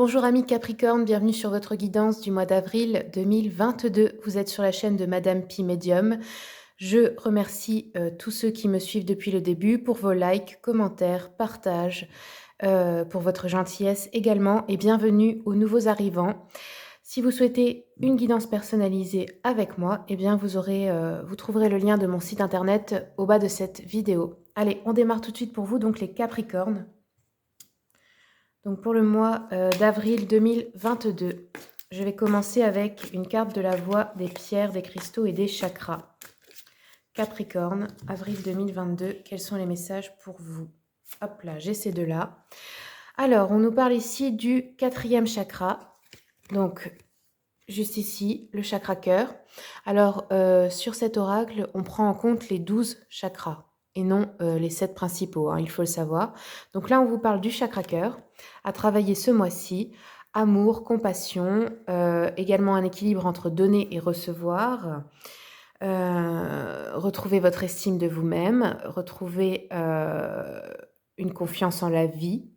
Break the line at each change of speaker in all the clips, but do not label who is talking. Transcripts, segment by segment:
Bonjour amis Capricorne, bienvenue sur votre guidance du mois d'avril 2022. Vous êtes sur la chaîne de Madame Pi Médium. Je remercie tous ceux qui me suivent depuis le début pour vos likes, commentaires, partages, pour votre gentillesse également et bienvenue aux nouveaux arrivants. Si vous souhaitez une guidance personnalisée avec moi, eh bien vous trouverez le lien de mon site internet au bas de cette vidéo. Allez, on démarre tout de suite pour vous, donc les Capricornes. Donc pour le mois d'avril 2022, je vais commencer avec une carte de la voie des pierres, des cristaux et des chakras. Capricorne, avril 2022, quels sont les messages pour vous? Hop là, j'ai ces deux-là. Alors, on nous parle ici du 4e chakra. Donc, juste ici, le chakra cœur. Alors, sur cet oracle, on prend en compte les 12 chakras et non les 7 principaux, hein, il faut le savoir. Donc là, on vous parle du chakra cœur, à travailler ce mois-ci. Amour, compassion, également un équilibre entre donner et recevoir. Retrouver votre estime de vous-même, retrouver une confiance en la vie,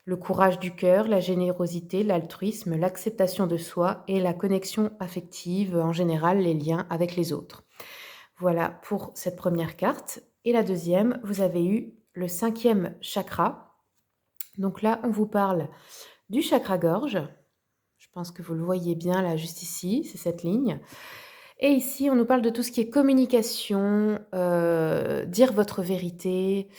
le courage du cœur, la générosité, l'altruisme, l'acceptation de soi et la connexion affective, en général les liens avec les autres. Voilà pour cette première carte. Et la deuxième, vous avez eu le 5e chakra. Donc là, on vous parle du chakra gorge. Je pense que vous le voyez bien là, juste ici, c'est cette ligne. Et ici, on nous parle de tout ce qui est communication, dire votre vérité,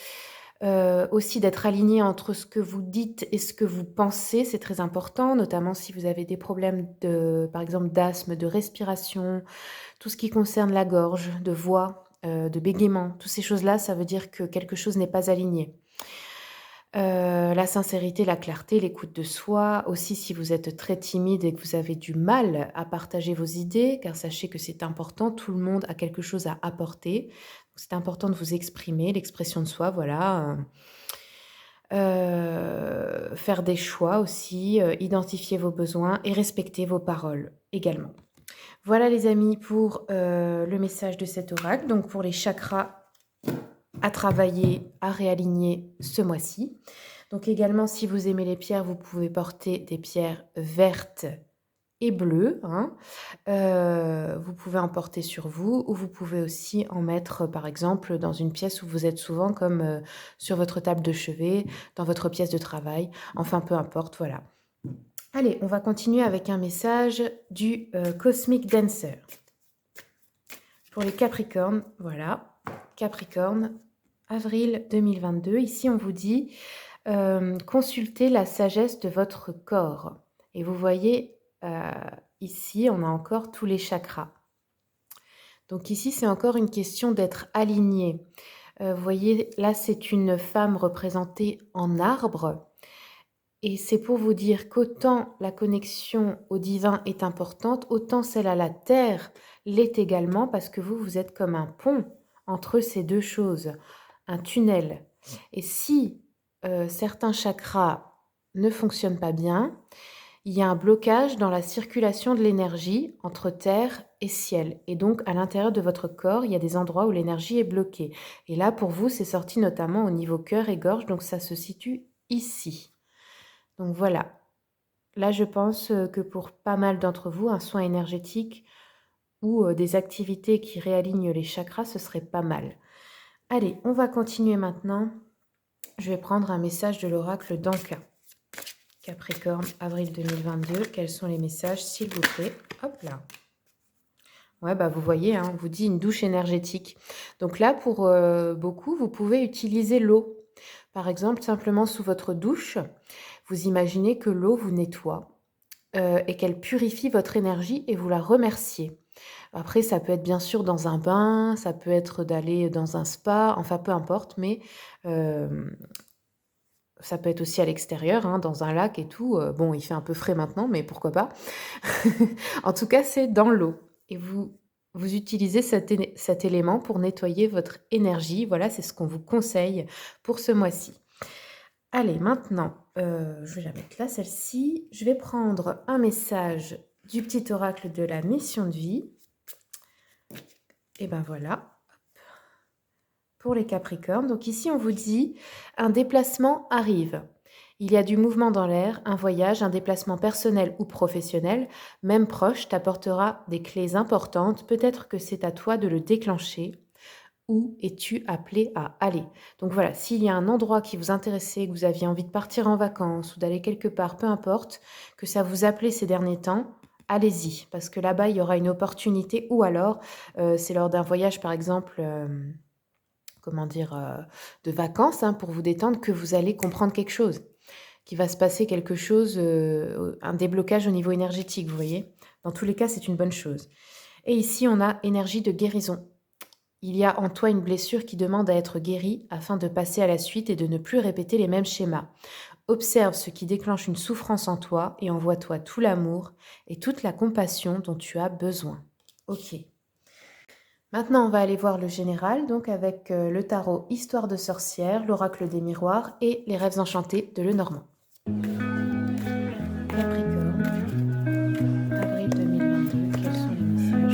aussi d'être aligné entre ce que vous dites et ce que vous pensez, c'est très important, notamment si vous avez des problèmes par exemple, d'asthme, de respiration, tout ce qui concerne la gorge, de voix, de bégaiement. Toutes ces choses-là, ça veut dire que quelque chose n'est pas aligné. La sincérité, la clarté, l'écoute de soi. Aussi, si vous êtes très timide et que vous avez du mal à partager vos idées, car sachez que c'est important, tout le monde a quelque chose à apporter. C'est important de vous exprimer, l'expression de soi, voilà. Faire des choix aussi, identifier vos besoins et respecter vos paroles également. Voilà les amis pour le message de cet oracle. Donc pour les chakras à travailler, à réaligner ce mois-ci. Donc également, si vous aimez les pierres, vous pouvez porter des pierres vertes et bleues, hein. Vous pouvez en porter sur vous ou vous pouvez aussi en mettre, par exemple, dans une pièce où vous êtes souvent, comme sur votre table de chevet, dans votre pièce de travail. Enfin, peu importe, voilà. Allez, on va continuer avec un message du Cosmic Dancer. Pour les Capricornes, voilà. Capricorne, avril 2022. Ici, on vous dit consultez la sagesse de votre corps. Et vous voyez, ici, on a encore tous les chakras. Donc ici, c'est encore une question d'être aligné. Vous voyez, là, c'est une femme représentée en arbre. Et c'est pour vous dire qu'autant la connexion au divin est importante, autant celle à la terre l'est également, parce que vous êtes comme un pont entre ces deux choses, un tunnel. Et si certains chakras ne fonctionnent pas bien, il y a un blocage dans la circulation de l'énergie entre terre et ciel. Et donc, à l'intérieur de votre corps, il y a des endroits où l'énergie est bloquée. Et là, pour vous, c'est sorti notamment au niveau cœur et gorge, donc ça se situe ici. Donc voilà, là je pense que pour pas mal d'entre vous, un soin énergétique ou des activités qui réalignent les chakras, ce serait pas mal. Allez, on va continuer maintenant. Je vais prendre un message de l'oracle d'Anka. Capricorne, avril 2022. Quels sont les messages, s'il vous plaît? Hop là. Ouais, bah vous voyez, hein, on vous dit une douche énergétique. Donc là, pour beaucoup, vous pouvez utiliser l'eau. Par exemple, simplement sous votre douche, vous imaginez que l'eau vous nettoie et qu'elle purifie votre énergie et vous la remerciez. Après, ça peut être bien sûr dans un bain, ça peut être d'aller dans un spa, enfin peu importe, mais ça peut être aussi à l'extérieur, hein, dans un lac et tout. Bon, il fait un peu frais maintenant, mais pourquoi pas. En tout cas, c'est dans l'eau et vous utilisez cet élément pour nettoyer votre énergie. Voilà, c'est ce qu'on vous conseille pour ce mois-ci. Allez, maintenant, je vais la mettre là, celle-ci. Je vais prendre un message du petit oracle de la mission de vie. Et ben voilà, pour les Capricornes. Donc ici, on vous dit, un déplacement arrive. Il y a du mouvement dans l'air, un voyage, un déplacement personnel ou professionnel, même proche, t'apportera des clés importantes. Peut-être que c'est à toi de le déclencher. Où es-tu appelé à aller? Donc voilà, s'il y a un endroit qui vous intéressait, que vous aviez envie de partir en vacances ou d'aller quelque part, peu importe, que ça vous appelait ces derniers temps, allez-y, parce que là-bas, il y aura une opportunité ou alors, c'est lors d'un voyage, par exemple, comment dire, de vacances, hein, pour vous détendre, que vous allez comprendre quelque chose, qu'il va se passer quelque chose, un déblocage au niveau énergétique, vous voyez? Dans tous les cas, c'est une bonne chose. Et ici, on a énergie de guérison. Il y a en toi une blessure qui demande à être guérie afin de passer à la suite et de ne plus répéter les mêmes schémas. Observe ce qui déclenche une souffrance en toi et envoie-toi tout l'amour et toute la compassion dont tu as besoin. Ok. Maintenant, on va aller voir le général, donc avec le tarot Histoire de sorcière, l'oracle des miroirs et les rêves enchantés de Lenormand. Capricorne, avril 2022, quels sont les messages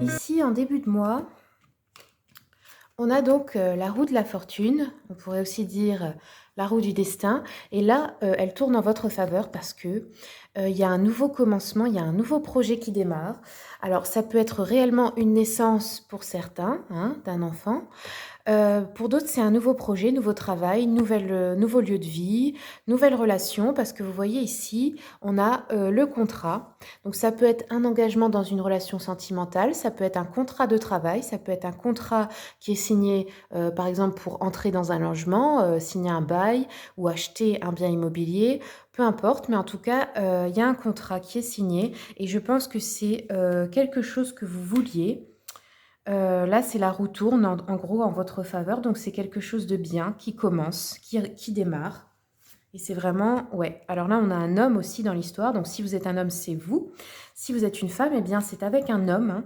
ici, en début de mois, on a donc la roue de la fortune, on pourrait aussi dire la roue du destin, et là, elle tourne en votre faveur parce que il y a un nouveau commencement, il y a un nouveau projet qui démarre. Alors, ça peut être réellement une naissance pour certains, hein, d'un enfant. Pour d'autres, c'est un nouveau projet, nouveau travail, nouveau lieu de vie, nouvelle relation, parce que vous voyez ici, on a le contrat. Donc ça peut être un engagement dans une relation sentimentale, ça peut être un contrat de travail, ça peut être un contrat qui est signé, par exemple, pour entrer dans un logement, signer un bail ou acheter un bien immobilier, peu importe, mais en tout cas, il y a un contrat qui est signé et je pense que c'est quelque chose que vous vouliez. Là, c'est la roue tourne en gros en votre faveur, donc c'est quelque chose de bien qui commence, qui démarre. Et c'est vraiment, ouais. Alors là, on a un homme aussi dans l'histoire, donc si vous êtes un homme, c'est vous. Si vous êtes une femme, eh bien, c'est avec un homme, hein.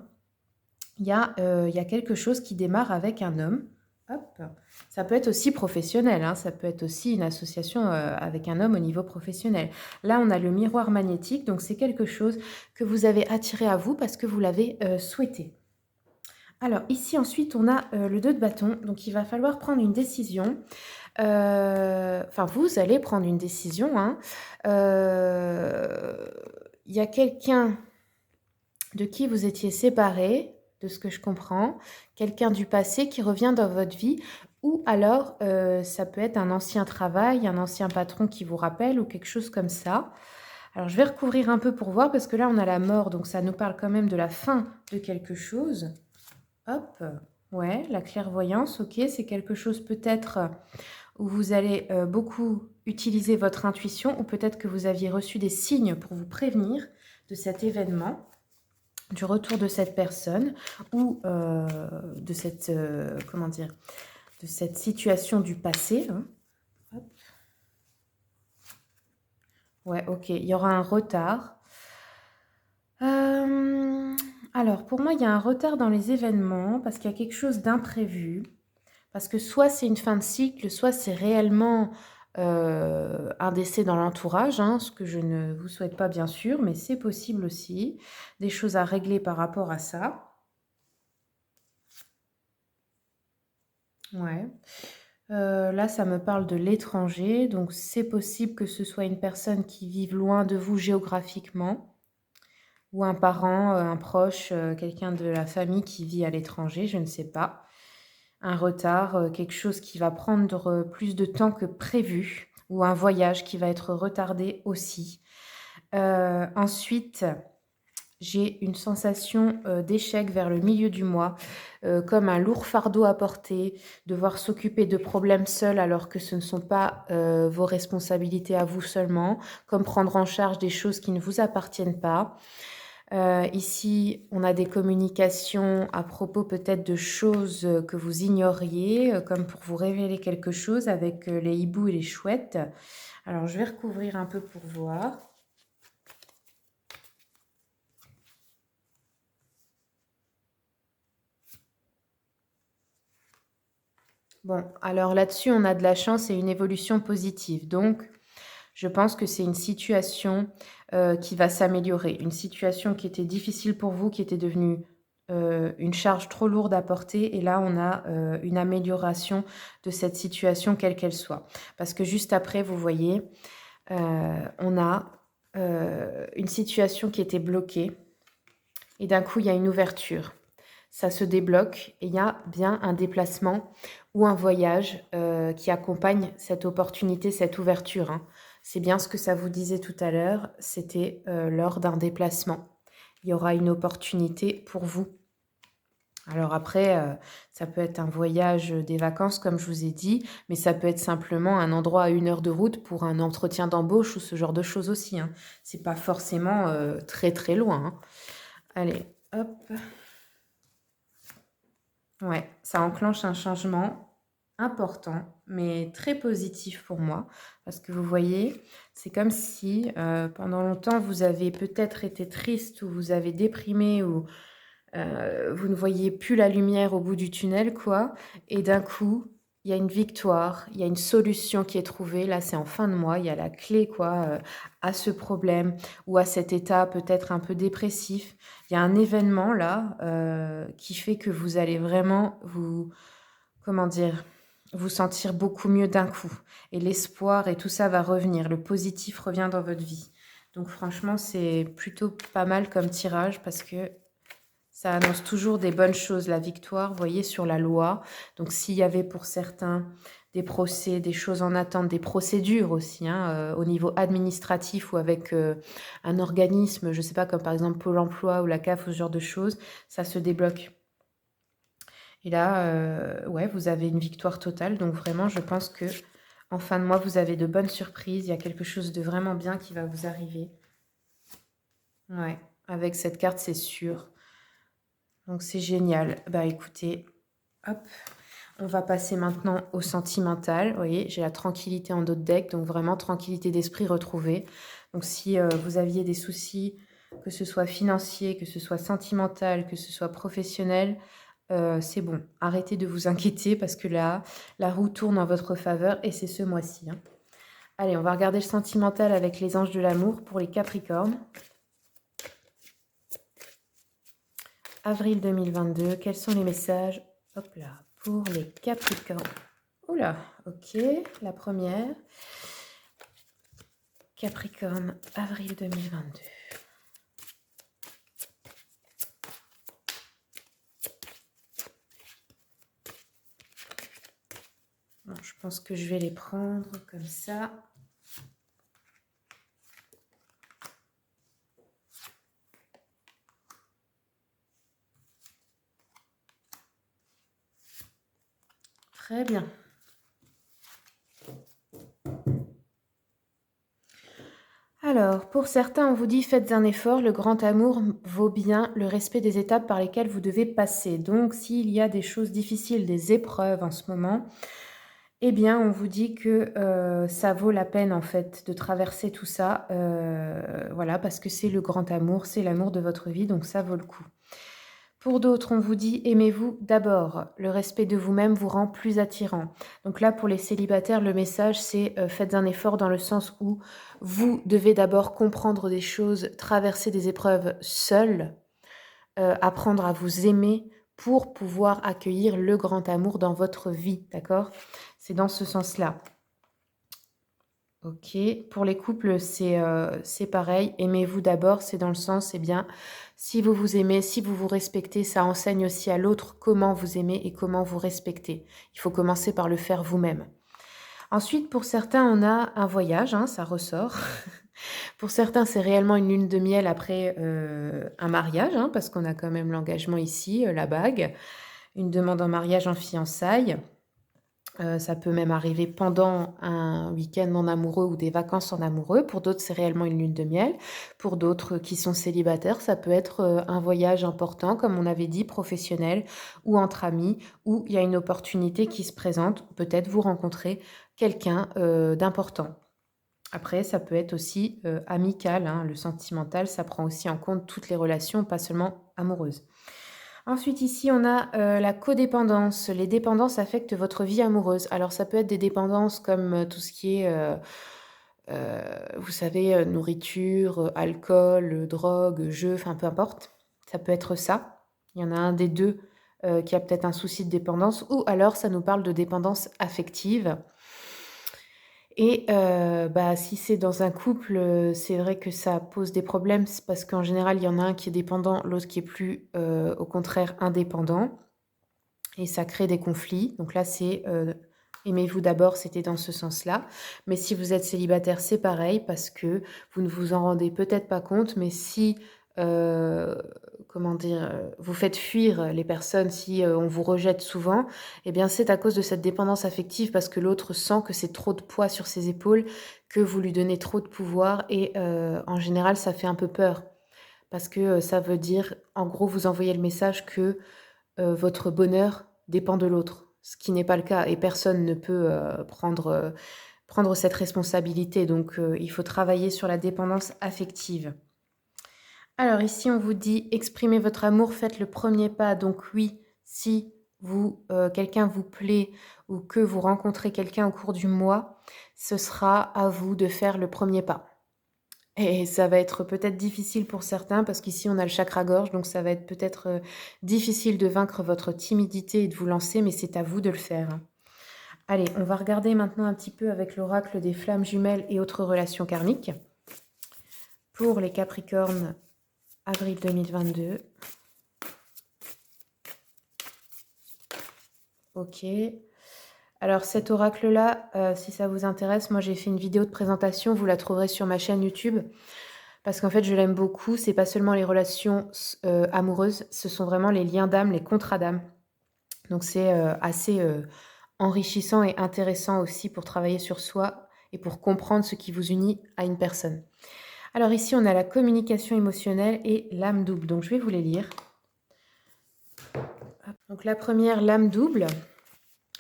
Il y a quelque chose qui démarre avec un homme. Hop. Ça peut être aussi professionnel, hein, ça peut être aussi une association avec un homme au niveau professionnel. Là, on a le miroir magnétique, donc c'est quelque chose que vous avez attiré à vous parce que vous l'avez souhaité. Alors ici ensuite on a le 2 de bâton, donc il va falloir prendre une décision. Enfin vous allez prendre une décision, hein. Il y a quelqu'un de qui vous étiez séparés, de ce que je comprends, quelqu'un du passé qui revient dans votre vie ou alors ça peut être un ancien travail, un ancien patron qui vous rappelle ou quelque chose comme ça. Alors je vais recouvrir un peu pour voir parce que là on a la mort, donc ça nous parle quand même de la fin de quelque chose. Hop, ouais, la clairvoyance, ok, c'est quelque chose peut-être où vous allez beaucoup utiliser votre intuition ou peut-être que vous aviez reçu des signes pour vous prévenir de cet événement, du retour de cette personne ou de cette, comment dire, de cette situation du passé, hein. Hop. Ouais, ok, il y aura un retard. Alors, pour moi, il y a un retard dans les événements parce qu'il y a quelque chose d'imprévu. Parce que soit c'est une fin de cycle, soit c'est réellement un décès dans l'entourage, hein, ce que je ne vous souhaite pas bien sûr, mais c'est possible aussi. Des choses à régler par rapport à ça. Ouais. Là, ça me parle de l'étranger, donc c'est possible que ce soit une personne qui vive loin de vous géographiquement. ou un parent, un proche, quelqu'un de la famille qui vit à l'étranger, je ne sais pas. Un retard, quelque chose qui va prendre, plus de temps que prévu ou un voyage qui va être retardé aussi. Ensuite, j'ai une sensation, d'échec vers le milieu du mois, comme un lourd fardeau à porter, devoir s'occuper de problèmes seul alors que ce ne sont pas, vos responsabilités à vous seulement, comme prendre en charge des choses qui ne vous appartiennent pas. Ici, on a des communications à propos peut-être de choses, que vous ignoriez, comme pour vous révéler quelque chose avec, les hiboux et les chouettes. Alors je vais recouvrir un peu pour voir. Bon, alors là-dessus, on a de la chance et une évolution positive. Donc, je pense que c'est une situation, qui va s'améliorer. Une situation qui était difficile pour vous, qui était devenue, une charge trop lourde à porter et là, on a, une amélioration de cette situation quelle qu'elle soit. Parce que juste après, vous voyez, on a, une situation qui était bloquée et d'un coup, il y a une ouverture. Ça se débloque et il y a bien un déplacement ou un voyage, qui accompagne cette opportunité, cette ouverture, hein. C'est bien ce que ça vous disait tout à l'heure, c'était, lors d'un déplacement. Il y aura une opportunité pour vous. Alors après, ça peut être un voyage, des vacances comme je vous ai dit, mais ça peut être simplement un endroit à 1 heure de route pour un entretien d'embauche ou ce genre de choses aussi, hein. C'est pas forcément, très, très loin, hein. Allez, hop. Ouais, ça enclenche un changement important, mais très positif pour moi. Parce que vous voyez, c'est comme si pendant longtemps, vous avez peut-être été triste ou vous avez déprimé ou vous ne voyez plus la lumière au bout du tunnel, quoi. Et d'un coup, il y a une victoire, il y a une solution qui est trouvée. Là, c'est en fin de mois, il y a la clé, quoi, à ce problème ou à cet état peut-être un peu dépressif. Il y a un événement là qui fait que vous allez vraiment vous, comment dire, vous sentir beaucoup mieux d'un coup. Et l'espoir et tout ça va revenir. Le positif revient dans votre vie. Donc franchement, c'est plutôt pas mal comme tirage parce que ça annonce toujours des bonnes choses, la victoire, vous voyez, sur la loi. Donc, s'il y avait pour certains des procès, des choses en attente, des procédures aussi, hein, au niveau administratif ou avec un organisme, je ne sais pas, comme par exemple Pôle emploi ou la CAF ou ce genre de choses, ça se débloque. Et là, ouais, vous avez une victoire totale. Donc, vraiment, je pense que en fin de mois, vous avez de bonnes surprises. Il y a quelque chose de vraiment bien qui va vous arriver. Ouais, avec cette carte, c'est sûr. Donc c'est génial. Bah écoutez, hop, on va passer maintenant au sentimental. Vous voyez, j'ai la tranquillité en dos de deck, donc vraiment tranquillité d'esprit retrouvée. Donc si vous aviez des soucis, que ce soit financier, que ce soit sentimental, que ce soit professionnel, c'est bon. Arrêtez de vous inquiéter parce que là, la roue tourne en votre faveur et c'est ce mois-ci, hein. Allez, on va regarder le sentimental avec les anges de l'amour pour les Capricornes. Avril 2022, quels sont les messages? Hop là, pour les Capricornes. Oula, ok, la première. Capricorne, avril 2022. Bon, je pense que je vais les prendre comme ça. Très bien. Alors, pour certains, on vous dit faites un effort, le grand amour vaut bien le respect des étapes par lesquelles vous devez passer. Donc, s'il y a des choses difficiles, des épreuves en ce moment, eh bien, on vous dit que ça vaut la peine en fait de traverser tout ça, voilà, parce que c'est le grand amour, c'est l'amour de votre vie, donc ça vaut le coup. Pour d'autres, on vous dit aimez-vous d'abord. Le respect de vous-même vous rend plus attirant. Donc là, pour les célibataires, le message, c'est faites un effort dans le sens où vous devez d'abord comprendre des choses, traverser des épreuves seul, apprendre à vous aimer pour pouvoir accueillir le grand amour dans votre vie, d'accord? C'est dans ce sens-là. OK. Pour les couples, c'est pareil. Aimez-vous d'abord, c'est dans le sens, eh bien, si vous vous aimez, si vous vous respectez, ça enseigne aussi à l'autre comment vous aimez et comment vous respectez. Il faut commencer par le faire vous-même. Ensuite, pour certains, on a un voyage, hein, ça ressort. Pour certains, c'est réellement une lune de miel après, un mariage, hein, parce qu'on a quand même l'engagement ici, la bague, une demande en mariage, en fiançailles. Ça peut même arriver pendant un week-end en amoureux ou des vacances en amoureux. Pour d'autres, c'est réellement une lune de miel. Pour d'autres qui sont célibataires, ça peut être, un voyage important, comme on avait dit, professionnel ou entre amis, où il y a une opportunité qui se présente. Peut-être vous rencontrez quelqu'un, d'important. Après, ça peut être aussi, amical, hein. Le sentimental, ça prend aussi en compte toutes les relations, pas seulement amoureuses. Ensuite, ici, on a, la codépendance. Les dépendances affectent votre vie amoureuse. Alors ça peut être des dépendances comme, tout ce qui est, vous savez, nourriture, alcool, drogue, jeux, enfin peu importe. Ça peut être ça. Il y en a un des 2 qui a peut-être un souci de dépendance ou alors ça nous parle de dépendance affective. Et bah, si c'est dans un couple, c'est vrai que ça pose des problèmes. C'est parce qu'en général, il y en a un qui est dépendant, l'autre qui est plus, au contraire indépendant et ça crée des conflits. Donc là, c'est, aimez-vous d'abord, c'était dans ce sens-là. Mais si vous êtes célibataire, c'est pareil parce que vous ne vous en rendez peut-être pas compte, mais si, heu, comment dire? Vous faites fuir les personnes, si, on vous rejette souvent, eh bien, c'est à cause de cette dépendance affective parce que l'autre sent que c'est trop de poids sur ses épaules, que vous lui donnez trop de pouvoir et en général, ça fait un peu peur parce que, ça veut dire, en gros, vous envoyez le message que votre bonheur dépend de l'autre, ce qui n'est pas le cas et personne ne peut, prendre cette responsabilité donc il faut travailler sur la dépendance affective. Alors ici, on vous dit: «Exprimez votre amour, faites le premier pas». Donc oui, si vous, quelqu'un vous plaît ou que vous rencontrez quelqu'un au cours du mois, ce sera à vous de faire le premier pas. Et ça va être peut-être difficile pour certains parce qu'ici on a le chakra-gorge, donc ça va être peut-être, difficile de vaincre votre timidité et de vous lancer, mais c'est à vous de le faire, hein. Allez, on va regarder maintenant un petit peu avec l'oracle des flammes jumelles et autres relations karmiques. Pour les Capricornes, avril 2022. OK. Alors cet oracle-là, si ça vous intéresse, moi j'ai fait une vidéo de présentation, vous la trouverez sur ma chaîne YouTube. Parce qu'en fait, je l'aime beaucoup. C'est pas seulement les relations amoureuses, ce sont vraiment les liens d'âme, les contrats d'âme. Donc c'est, assez, enrichissant et intéressant aussi pour travailler sur soi et pour comprendre ce qui vous unit à une personne. Alors ici, on a la communication émotionnelle et l'âme double. Donc je vais vous les lire. Donc la première, l'âme double.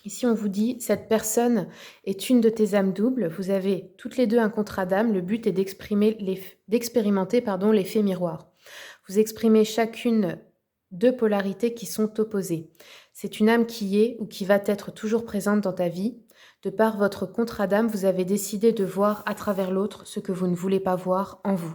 Ici, on vous dit: «Cette personne est une de tes âmes doubles. Vous avez toutes les 2 un contrat d'âme. Le but est d'expérimenter, pardon, l'effet miroir. Vous exprimez chacune 2 polarités qui sont opposées. C'est une âme qui est ou qui va être toujours présente dans ta vie. De par votre contrat d'âme, vous avez décidé de voir à travers l'autre ce que vous ne voulez pas voir en vous.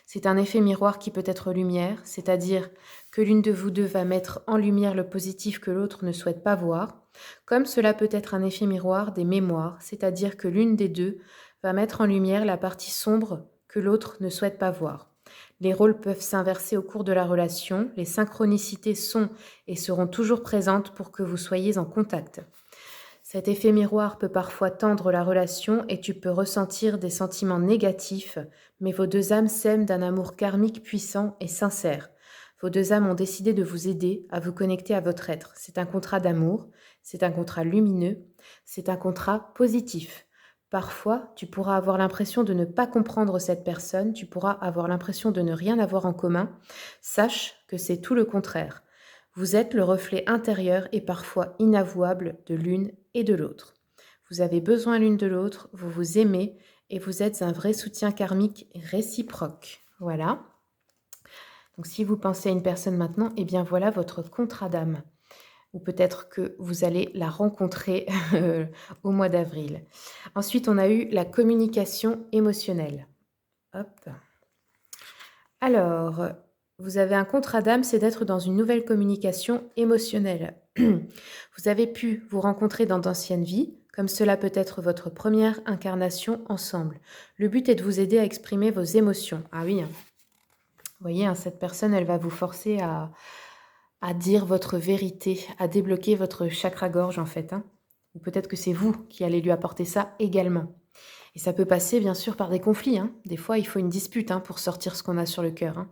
C'est un effet miroir qui peut être lumière, c'est-à-dire que l'une de vous 2 va mettre en lumière le positif que l'autre ne souhaite pas voir, comme cela peut être un effet miroir des mémoires, c'est-à-dire que l'une des 2 va mettre en lumière la partie sombre que l'autre ne souhaite pas voir. Les rôles peuvent s'inverser au cours de la relation, les synchronicités sont et seront toujours présentes pour que vous soyez en contact. Cet effet miroir peut parfois tendre la relation et tu peux ressentir des sentiments négatifs, mais vos 2 âmes s'aiment d'un amour karmique puissant et sincère. Vos 2 âmes ont décidé de vous aider à vous connecter à votre être. C'est un contrat d'amour, c'est un contrat lumineux, c'est un contrat positif. Parfois, tu pourras avoir l'impression de ne pas comprendre cette personne, tu pourras avoir l'impression de ne rien avoir en commun. Sache que c'est tout le contraire. Vous êtes le reflet intérieur et parfois inavouable de l'une et de l'autre. Vous avez besoin l'une de l'autre, vous vous aimez et vous êtes un vrai soutien karmique réciproque. Voilà. Donc si vous pensez à une personne maintenant, eh bien voilà votre contrat d'âme. Ou peut-être que vous allez la rencontrer au mois d'avril. Ensuite, on a eu la communication émotionnelle. Hop. Alors, vous avez un contrat d'âme, c'est d'être dans une nouvelle communication émotionnelle. Vous avez pu vous rencontrer dans d'anciennes vies, comme cela peut être votre première incarnation ensemble. Le but est de vous aider à exprimer vos émotions. Ah oui, hein. Vous voyez, hein, cette personne, elle va vous forcer à dire votre vérité, à débloquer votre chakra-gorge en fait, hein. Ou peut-être que c'est vous qui allez lui apporter ça également. Et ça peut passer bien sûr par des conflits, hein. Des fois, il faut une dispute, hein, pour sortir ce qu'on a sur le cœur, hein.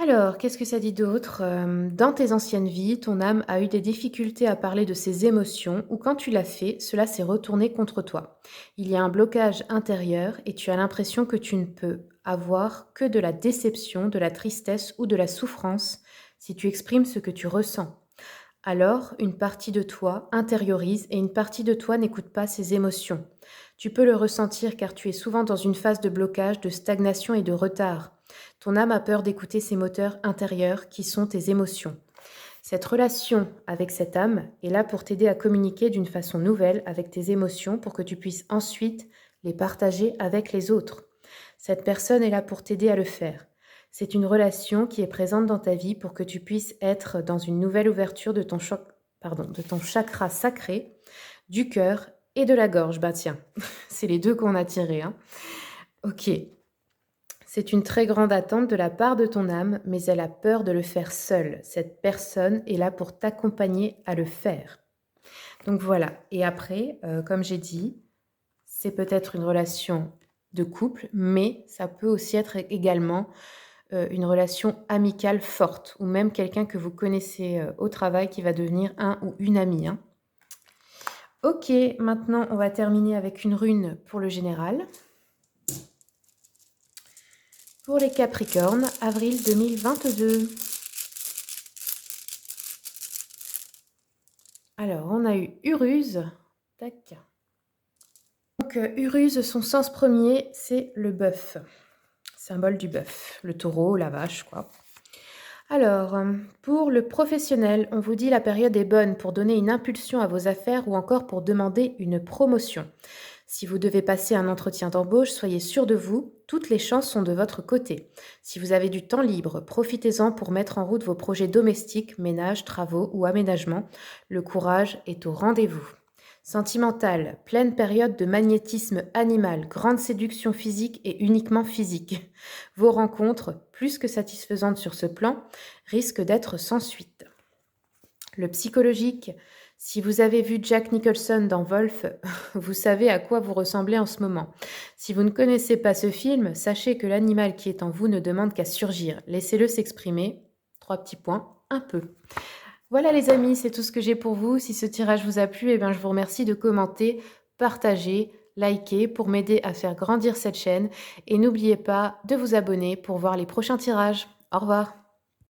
Alors, qu'est-ce que ça dit d'autre? Dans tes anciennes vies, ton âme a eu des difficultés à parler de ses émotions ou quand tu l'as fait, cela s'est retourné contre toi. Il y a un blocage intérieur et tu as l'impression que tu ne peux avoir que de la déception, de la tristesse ou de la souffrance si tu exprimes ce que tu ressens. Alors, une partie de toi intériorise et une partie de toi n'écoute pas ces émotions. Tu peux le ressentir car tu es souvent dans une phase de blocage, de stagnation et de retard. Ton âme a peur d'écouter ces moteurs intérieurs qui sont tes émotions. Cette relation avec cette âme est là pour t'aider à communiquer d'une façon nouvelle avec tes émotions pour que tu puisses ensuite les partager avec les autres. Cette personne est là pour t'aider à le faire. C'est une relation qui est présente dans ta vie pour que tu puisses être dans une nouvelle ouverture de ton chakra sacré, du cœur et de la gorge. Bah tiens, c'est les deux qu'on a tirés, hein. Ok. C'est une très grande attente de la part de ton âme, mais elle a peur de le faire seule. Cette personne est là pour t'accompagner à le faire. Donc voilà. Et après, comme j'ai dit, c'est peut-être une relation de couple, mais ça peut aussi être également une relation amicale forte, ou même quelqu'un que vous connaissez au travail qui va devenir un ou une amie, hein. Ok, maintenant on va terminer avec une rune pour le général. Pour les Capricornes, avril 2022. Alors, on a eu Uruse. Tac. Donc, Uruse, son sens premier, c'est le bœuf. Symbole du bœuf. Le taureau, la vache, quoi. Alors, pour le professionnel, on vous dit la période est bonne pour donner une impulsion à vos affaires ou encore pour demander une promotion. Si vous devez passer un entretien d'embauche, soyez sûr de vous, toutes les chances sont de votre côté. Si vous avez du temps libre, profitez-en pour mettre en route vos projets domestiques, ménage, travaux ou aménagements. Le courage est au rendez-vous. Sentimental, pleine période de magnétisme animal, grande séduction physique et uniquement physique. Vos rencontres, plus que satisfaisantes sur ce plan, risquent d'être sans suite. Le psychologique, si vous avez vu Jack Nicholson dans Wolf, vous savez à quoi vous ressemblez en ce moment. Si vous ne connaissez pas ce film, sachez que l'animal qui est en vous ne demande qu'à surgir. Laissez-le s'exprimer. 3 petits points, un peu. Voilà les amis, c'est tout ce que j'ai pour vous. Si ce tirage vous a plu, je vous remercie de commenter, partager, liker pour m'aider à faire grandir cette chaîne. Et n'oubliez pas de vous abonner pour voir les prochains tirages. Au revoir.